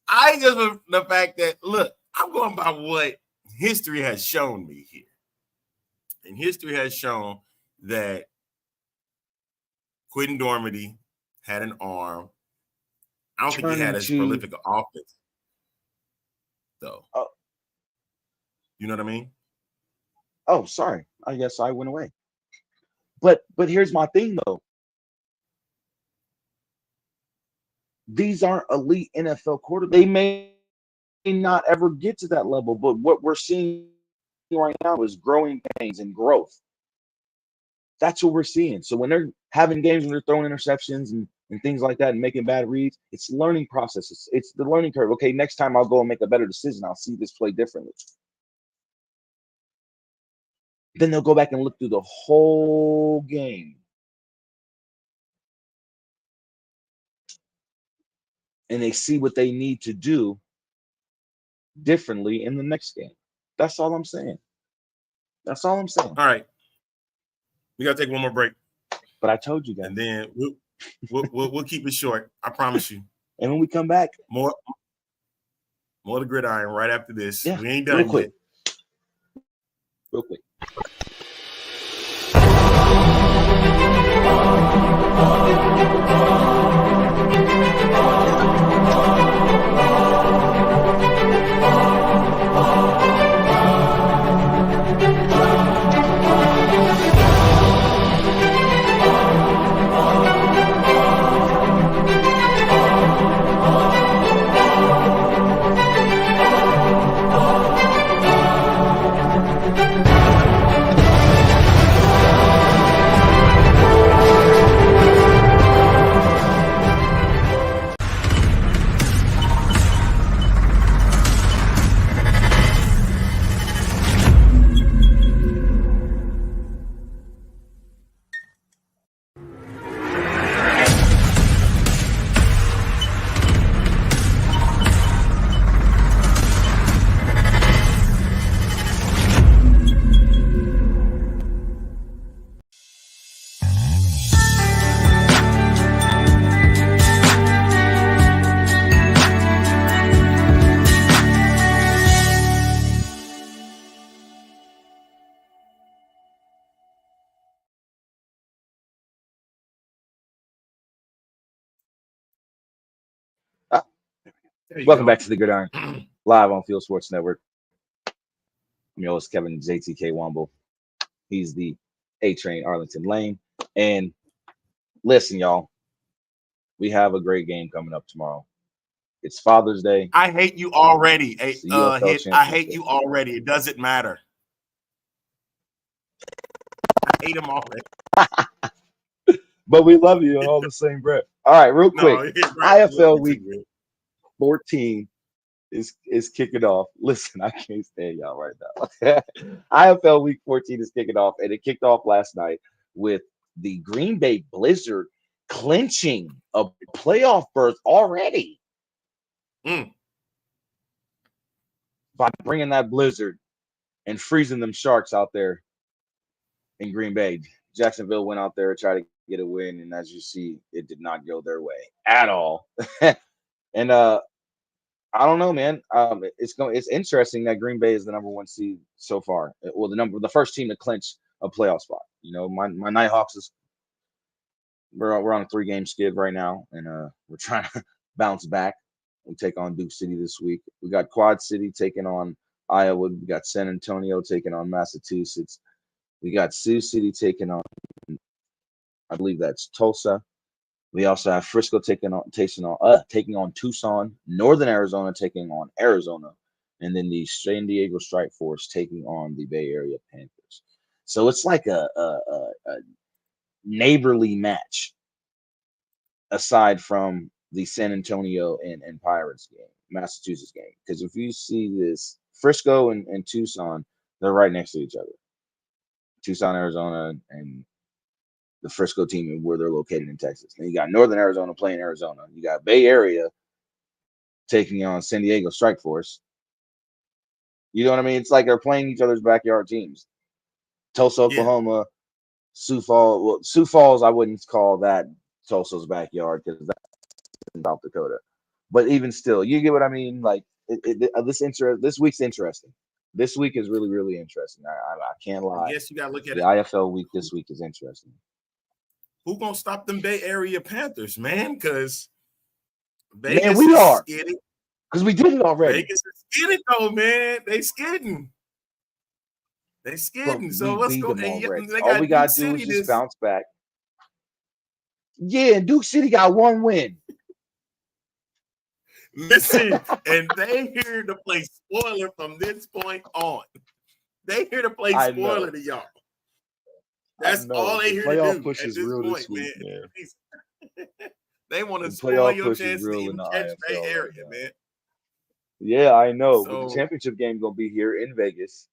I just the fact that, look, I'm going by what history has shown me here. And history has shown that Quentin Dormady had an arm. I don't think he had as prolific an offense, though. You know what I mean? Oh, sorry. I guess I went away. But here's my thing, though. These aren't elite NFL quarterbacks. They may not ever get to that level, but what we're seeing right now is growing pains and growth. That's what we're seeing. So when they're having games when they're throwing interceptions and things like that and making bad reads, it's learning processes. It's the learning curve. Okay, next time I'll go and make a better decision. I'll see this play differently. Then they'll go back and look through the whole game. And they see what they need to do differently in the next game. That's all I'm saying. That's all I'm saying. All right. We got to take one more break. But I told you guys. And then we'll keep it short. I promise you. And when we come back, more of the gridiron right after this. Yeah, we ain't done real quick. Yet. Real quick. Welcome back to the Gridiron, live on Field Sports Network. I'm your host, Kevin JTK Womble. He's the A-Train Arlington Lane. And listen, y'all, we have a great game coming up tomorrow. It's Father's Day. I hate you already. I hate you already. It doesn't matter. I hate him already. But we love you in all the same breath. All right, real quick. IFL Week 14 is kicking off. Listen, I can't stand y'all right now. IFL Week 14 is kicking off, and it kicked off last night with the Green Bay Blizzard clinching a playoff berth already by bringing that blizzard and freezing them Sharks out there in Green Bay. Jacksonville went out there to try to get a win, and as you see, it did not go their way at all. And I don't know, man. It's interesting that Green Bay is the number 1 seed so far. Well, the first team to clinch a playoff spot. You know, my Nighthawks is we're on a 3-game skid right now, and we're trying to bounce back. We take on Duke City this week. We got Quad City taking on Iowa. We got San Antonio taking on Massachusetts. We got Sioux City taking on, I believe that's Tulsa. We also have Frisco taking on Tucson, Northern Arizona taking on Arizona, and then the San Diego Strike Force taking on the Bay Area Panthers. So it's like a neighborly match, aside from the San Antonio and Pirates game, Massachusetts game. Because if you see this, Frisco and Tucson, they're right next to each other. Tucson, Arizona, and the Frisco team where they're located in Texas. And you got Northern Arizona playing Arizona. You got Bay Area taking on San Diego Strike Force. You know what I mean? It's like they're playing each other's backyard teams. Tulsa, Oklahoma, Sioux Falls. Well, Sioux Falls, I wouldn't call that Tulsa's backyard because that's in South Dakota. But even still, you get what I mean? Like this week's interesting. This week is really, really interesting. I can't lie. Yes, you gotta look at the it. IFL week this week is interesting. Who gonna stop them Bay Area Panthers, man? Because Man, Vegas we is are. skidding. Because we did it already. Vegas is skidding though, man. They skidding. They But skidding. So we let's beat go. them And already. they All got we Duke gotta do City is just this. bounce back. Yeah, and Duke City got 1 win. Listen, and they here to play spoiler from this point on. They here to play I know. spoiler to y'all. I That's know. all they The here to playoff do push at is this real point, this week, man. They want to The spoil playoff your push is chances to real in even the catch Bay IFL right Area, now. man. Yeah, I know. But the So championship game gonna be here in Vegas,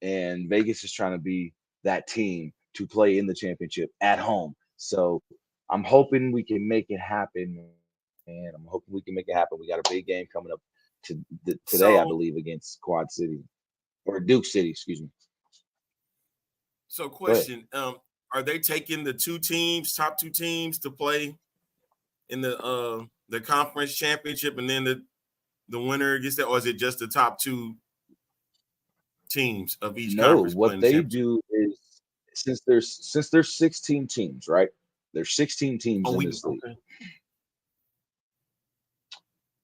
and Vegas is trying to be that team to play in the championship at home. So I'm hoping we can make it happen, man. I'm hoping we can make it happen. We got a big game coming up today, I so believe, against Quad City or Duke City. Excuse me. so Go ahead. question, are they taking the top 2 teams to play in the conference championship, and then the winner gets that, or is it just the top 2 teams of each No, conference what playing the they championship? do is since there's 16 teams, right? There's 16 teams in this league. Okay.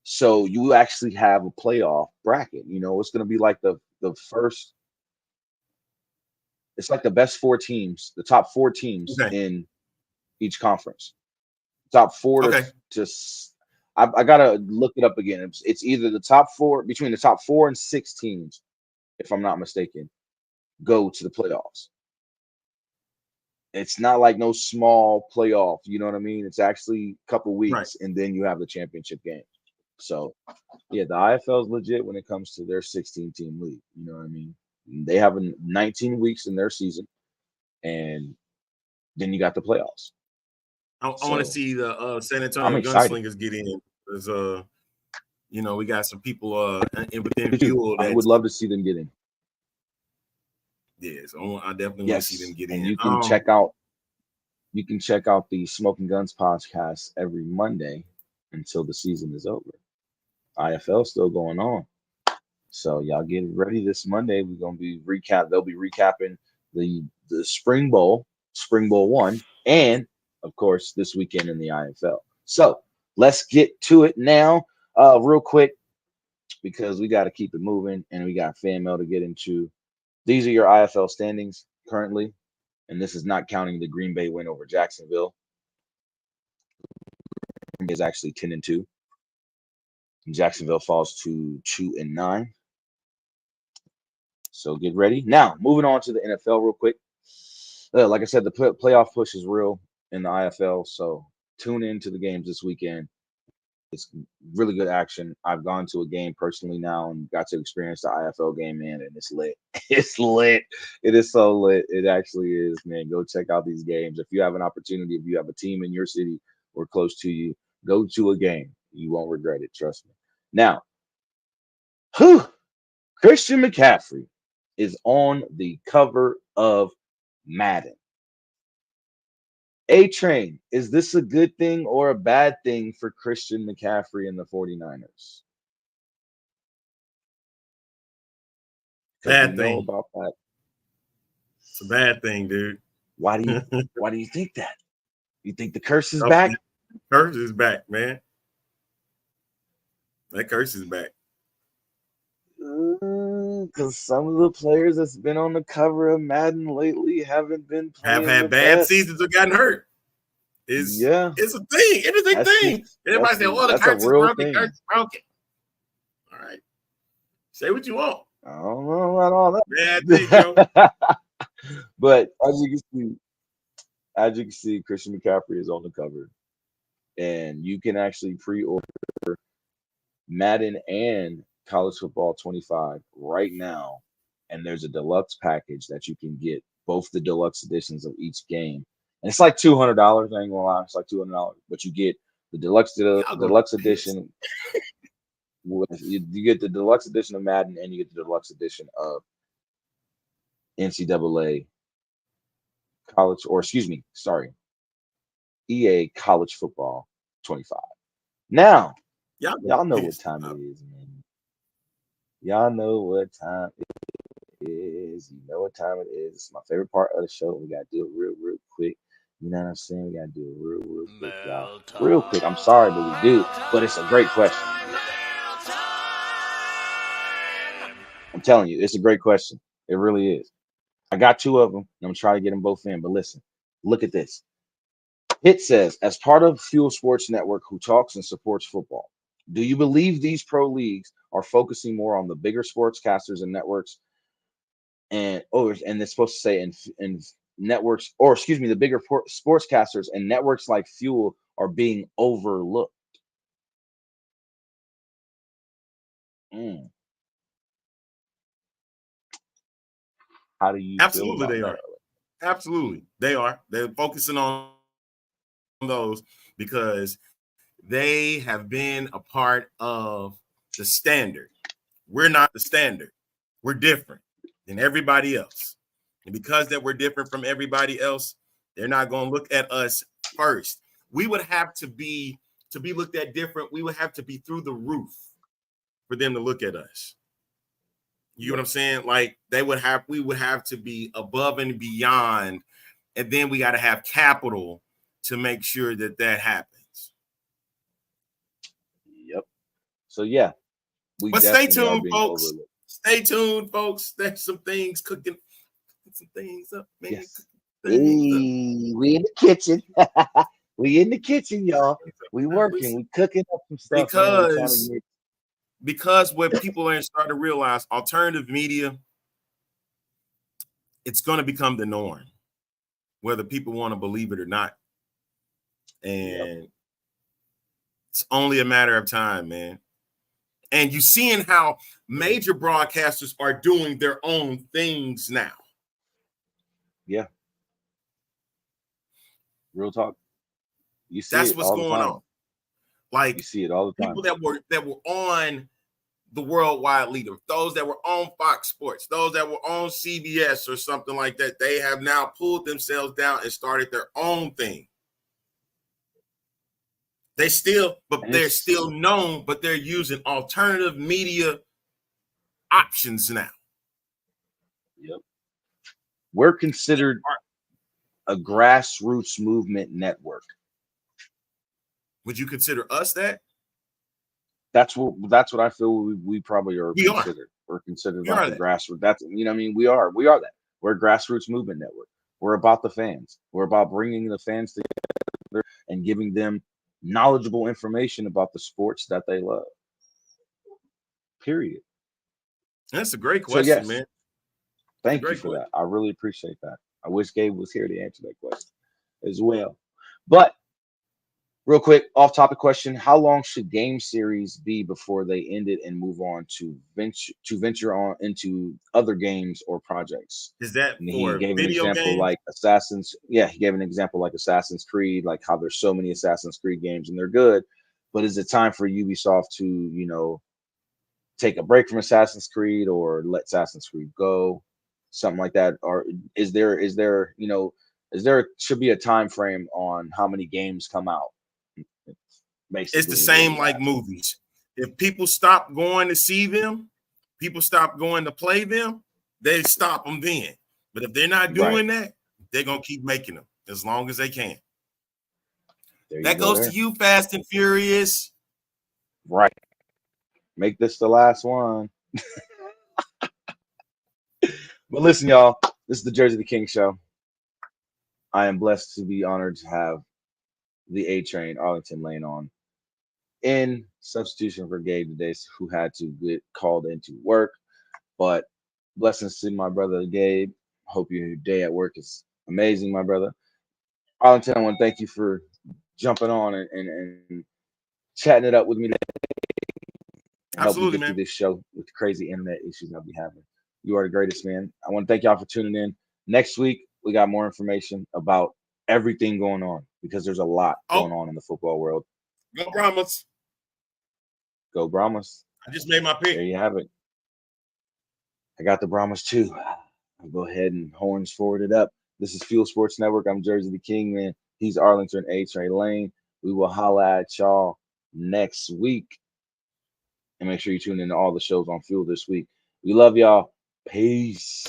So you actually have a playoff bracket. You know, it's going to be like the first. It's like the best 4 teams, the top 4 teams Okay. in each conference. Top 4 Okay. I gotta look it up again. It's either the top 4 between the top 4 and 6 teams, if I'm not mistaken, go to the playoffs. It's not like no small playoff. You know what I mean? It's actually a couple Right. weeks, and then you have the championship game. So, yeah, the IFL is legit when it comes to their 16-team league. You know what I mean? They have 19 weeks in their season, and then you got the playoffs. I want So to see the San I'm Antonio excited. Gunslingers get in. Because we got some people within Me too. view of I that would team. love to see them get in. Yeah, so I definitely want to see them Yes, get and in. you can check out the Smoking Guns podcast every Monday until the season is over. IFL still going on. So y'all get ready this Monday. We're gonna be they'll be recapping the Spring Bowl 1, and of course this weekend in the IFL. So let's get to it now, real quick, because we got to keep it moving and we got fan mail to get into. These are your IFL standings currently, and this is not counting the Green Bay win over Jacksonville. Green Bay is actually 10-2. Jacksonville falls to 2-9. So get ready. Now, moving on to the NFL real quick. Like I said, the playoff push is real in the IFL. So tune into the games this weekend. It's really good action. I've gone to a game personally now and got to experience the IFL game, man, and it's lit. It's lit. It is so lit. It actually is, man. Go check out these games. If you have an opportunity, if you have a team in your city or close to you, go to a game. You won't regret it. Trust me. Now, Christian McCaffrey is on the cover of Madden. A-Train, is this a good thing or a bad thing for Christian McCaffrey and the 49ers? Bad we know thing. about that. It's a bad thing, dude. Why do you think that? You think the curse is back? Curse is back, man. That curse is back. Because some of the players that's been on the cover of Madden lately haven't been playing. Have had bad best. seasons or gotten hurt. It's a thing. It is a thing. Everybody say, "Well, the curse is broken. Curse is broken." All right, say what you want. I don't know about all that. Bad thing, bro. But as you can see, Christian McCaffrey is on the cover, and you can actually pre-order Madden and College Football 25 right now, and there's a deluxe package that you can get both the deluxe editions of each game, and it's like $200. I ain't gonna lie, it's like $200, but you get the deluxe edition. You get the deluxe edition of Madden, and you get the deluxe edition of NCAA EA College Football 25. Now, y'all know what time it is, man. Y'all know what time it is. You know what time it is. It's my favorite part of the show. We gotta do it real quick. You know what I'm saying? We gotta do it real quick, y'all. Real quick. I'm sorry, but we do. But it's a great question. I'm telling you, it's a great question. It really is. I got two of them, and I'm trying to get them both in. But listen, look at this. It says, as part of Fuel Sports Network, who talks and supports football, do you believe these pro leagues are focusing more on the bigger sportscasters and networks? And it's supposed to say in networks, or excuse me, the bigger sportscasters and networks like Fuel are being overlooked. How do you Absolutely, feel they about are. Absolutely, they are. They're focusing on those because they have been a part of the standard. We're not the standard. We're different than everybody else. And because that we're different from everybody else, they're not going to look at us first. We would have to be looked at different. We would have to be through the roof for them to look at us. You know what I'm saying? Like we would have to be above and beyond, and then we got to have capital to make sure that happens. Yep. So yeah, but stay tuned, folks. Overlooked. Stay tuned, folks. There's some things cooking, some things up, man. Yes. We in the kitchen. We in the kitchen, y'all. We working. We cooking up some stuff. Because what people are starting to realize, alternative media, it's going to become the norm, whether people want to believe it or not. And it's only a matter of time, man. And you're seeing how major broadcasters are doing their own things now. Yeah. Real talk. You see that's what's going on. Like you see it all the time. People that were on the Worldwide Leader, those that were on Fox Sports, those that were on CBS or something like that, they have now pulled themselves down and started their own thing. They're still known, but they're using alternative media options now. Yep. We're considered a grassroots movement network. Would you consider us that? That's what I feel we probably are considered. We're considered like the grassroots. That's what I mean. We are that. We're a grassroots movement network. We're about the fans. We're about bringing the fans together and giving them knowledgeable information about the sports that they love. Period. That's a great question, man. Thank you for that. I really appreciate that. I wish Gabe was here to answer that question as well. But real quick, off-topic question: how long should game series be before they end it and move on to venture on into other games or projects? Is that and for he gave video an example games? like Assassin's? Yeah, he gave an example like Assassin's Creed, like how there's so many Assassin's Creed games and they're good, but is it time for Ubisoft to take a break from Assassin's Creed or let Assassin's Creed go, something like that? Or is there should be a time frame on how many games come out? It's the same like movies. If people stop going to see them, people stop going to play them, they stop them then. But if they're not doing that, they're going to keep making them as long as they can. That goes to you, Fast and Furious. Right. Make this the last one. But listen, y'all, this is the Jersey the King show. I am blessed to be honored to have the A-Train, Arlington Lane, on in substitution for Gabe today, who had to get called into work. But blessings to my brother Gabe. Hope your day at work is amazing, my brother. Arlington, I want to thank you for jumping on and chatting it up with me today. Help me get through this show with the crazy internet issues I'll be having. You are the greatest, man. I want to thank y'all for tuning in. Next week, we got more information about everything going on because there's a lot going on in the football world. Go Brahmas. Go Brahmas. I just made my pick. There you have it. I got the Brahmas too. I'll go ahead and horns forward it up. This is Fuel Sports Network. I'm Jersey the King, man. He's Arlington A-Train Lane. We will holla at y'all next week. And make sure you tune in to all the shows on Fuel this week. We love y'all. Peace.